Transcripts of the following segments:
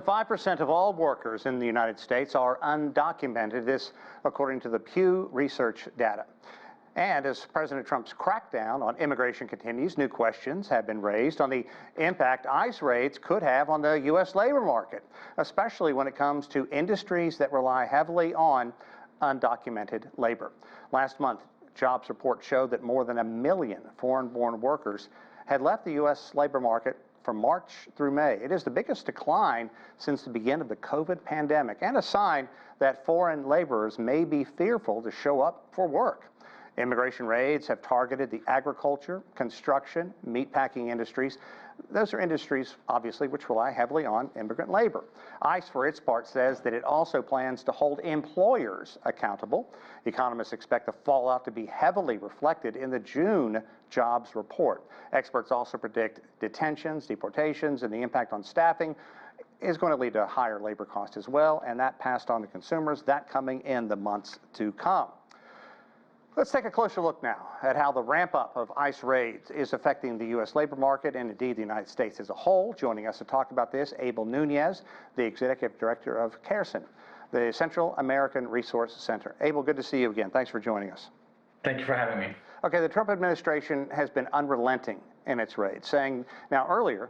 5% of all workers in the United States are undocumented, this according to the Pew Research data. And as President Trump's crackdown on immigration continues, new questions have been raised on the impact ICE raids could have on the U.S. labor market, especially when it comes to industries that rely heavily on undocumented labor. Last month, jobs reports showed that more than 1 million foreign-born workers had left the U.S. labor market from March through May. It is the biggest decline since the beginning of the COVID pandemic, and a sign that foreign laborers may be fearful to show up for work. Immigration raids have targeted the agriculture, construction, meatpacking industries. Those are industries, obviously, which rely heavily on immigrant labor. ICE, for its part, says that it also plans to hold employers accountable. Economists expect the fallout to be heavily reflected in the June jobs report. Experts also predict detentions, deportations, and the impact on staffing is going to lead to higher labor costs as well, and that passed on to consumers, that coming in the months to come. Let's take a closer look now at how the ramp-up of ICE raids is affecting the U.S. labor market and indeed the United States as a whole. Joining us to talk about this, Abel Nunez, the Executive Director of CARECEN, the Central American Resource Center. Abel, good to see you again. Thanks for joining us. Thank you for having me. Okay, the Trump administration has been unrelenting in its raids, saying, now earlier,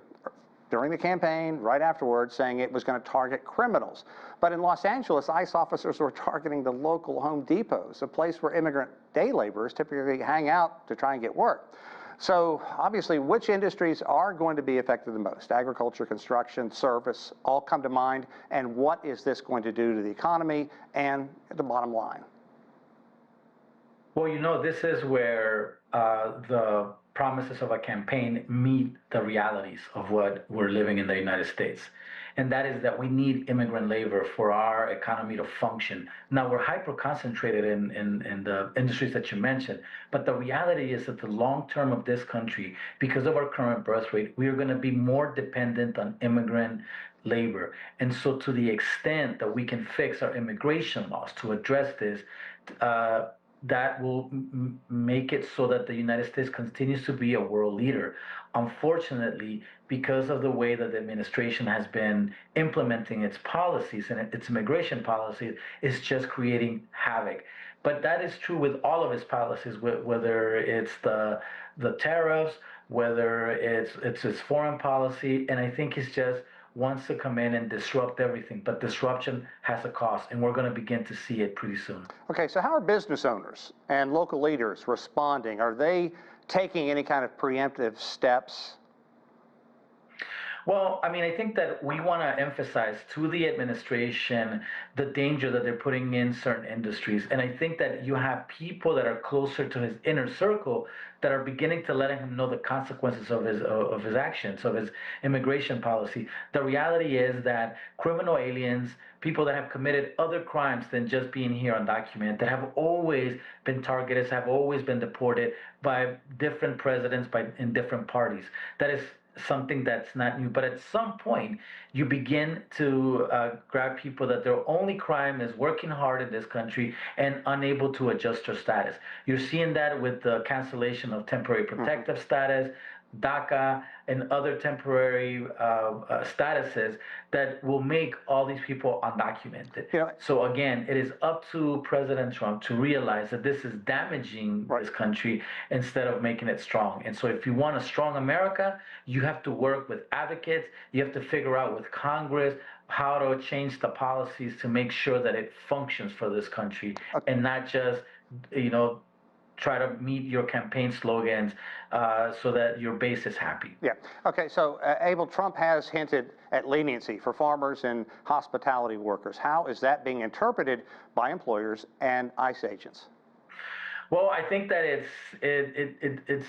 during the campaign, right afterwards, saying it was going to target criminals. But in Los Angeles, ICE officers were targeting the local Home Depots, a place where immigrant day laborers typically hang out to try and get work. So obviously, which industries are going to be affected the most? Agriculture, construction, service, all come to mind. And what is this going to do to the economy and the bottom line? Well, you know, this is where the promises of a campaign meet the realities of what we're living in the United States. And that is that we need immigrant labor for our economy to function. Now, we're hyper-concentrated in the industries that you mentioned, but the reality is that the long term of this country, because of our current birth rate, we are going to be more dependent on immigrant labor. And so to the extent that we can fix our immigration laws to address this, that will make it so that the United States continues to be a world leader. Unfortunately, because of the way that the administration has been implementing its policies and its immigration policies, it's just creating havoc. But that is true with all of its policies, whether it's the tariffs, whether it's its foreign policy, and I think it's just wants to come in and disrupt everything, but disruption has a cost, and we're going to begin to see it pretty soon. Okay, so how are business owners and local leaders responding? Are they taking any kind of preemptive steps? Well, I mean, I think that we want to emphasize to the administration the danger that they're putting in certain industries. And I think that you have people that are closer to his inner circle that are beginning to let him know the consequences of his actions, of his immigration policy. The reality is that criminal aliens, people that have committed other crimes than just being here undocumented, that have always been targeted, have always been deported by different presidents in different parties. That is something that's not new, but at some point you begin to grab people that their only crime is working hard in this country and unable to adjust their status. You're seeing that with the cancellation of temporary protective status, DACA, and other temporary statuses that will make all these people undocumented. Yeah. So again, it is up to President Trump to realize that this is damaging this country instead of making it strong. And so if you want a strong America, you have to work with advocates. You have to figure out with Congress how to change the policies to make sure that it functions for this country and not just, you know, try to meet your campaign slogans so that your base is happy. Yeah. Okay, so Abel, Trump has hinted at leniency for farmers and hospitality workers. How is that being interpreted by employers and ICE agents? Well, I think that it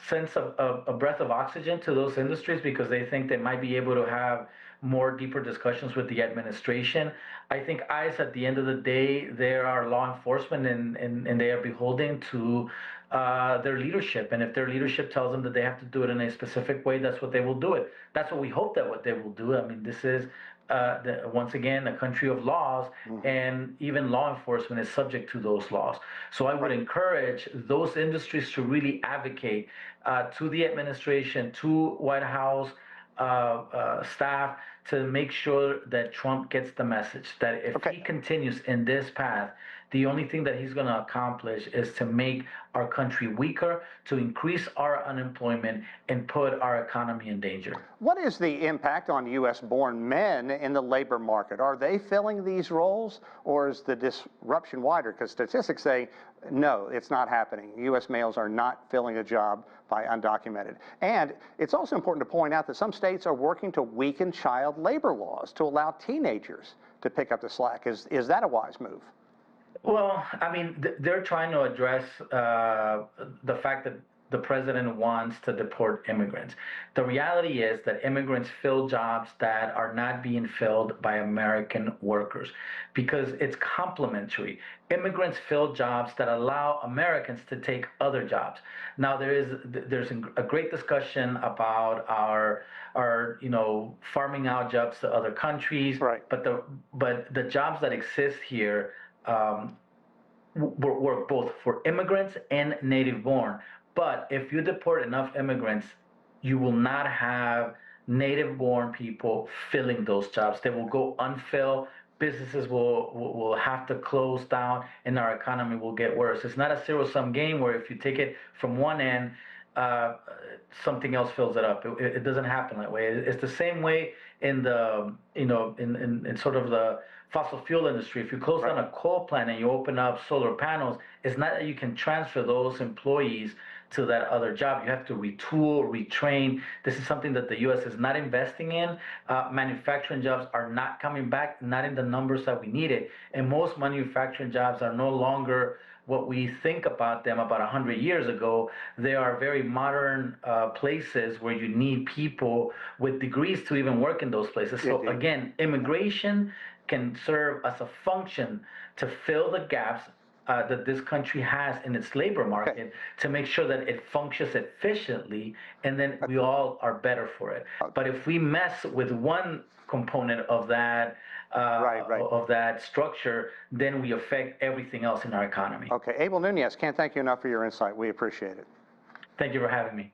sends a breath of oxygen to those industries because they think they might be able to have more deeper discussions with the administration. I think ICE, at the end of the day, they are law enforcement and they are beholden to their leadership. And if their leadership tells them that they have to do it in a specific way, that's what they will do it. That's what we hope that what they will do. I mean, this is, once again, a country of laws, and even law enforcement is subject to those laws. So I would encourage those industries to really advocate to the administration, to White House staff, to make sure that Trump gets the message that if he continues in this path, the only thing that he's going to accomplish is to make our country weaker, to increase our unemployment, and put our economy in danger. What is the impact on U.S.-born men in the labor market? Are they filling these roles, or is the disruption wider? Because statistics say, no, it's not happening. U.S. males are not filling a job by undocumented. And it's also important to point out that some states are working to weaken child labor laws to allow teenagers to pick up the slack. Is that a wise move? Well, I mean, they're trying to address the fact that the president wants to deport immigrants. The reality is that immigrants fill jobs that are not being filled by American workers because it's complementary. Immigrants fill jobs that allow Americans to take other jobs. Now, there's a great discussion about our farming out jobs to other countries, right. but the jobs that exist here work both for immigrants and native-born. But if you deport enough immigrants, you will not have native-born people filling those jobs. They will go unfilled. Businesses will have to close down, and our economy will get worse. It's not a zero-sum game where if you take it from one end, something else fills it up. It doesn't happen that way. It's the same way in the in sort of the fossil fuel industry. If you close down a coal plant and you open up solar panels, it's not that you can transfer those employees to that other job. You have to retool, retrain. This is something that the U.S. is not investing in. Manufacturing jobs are not coming back, not in the numbers that we needed. And most manufacturing jobs are no longer what we think about them about 100 years ago. They are very modern places where you need people with degrees to even work in those places. So again, immigration can serve as a function to fill the gaps that this country has in its labor market to make sure that it functions efficiently, and then we all are better for it. But if we mess with one component of that of that structure, then we affect everything else in our economy. Okay, Abel Nunez, can't thank you enough for your insight. We appreciate it. Thank you for having me.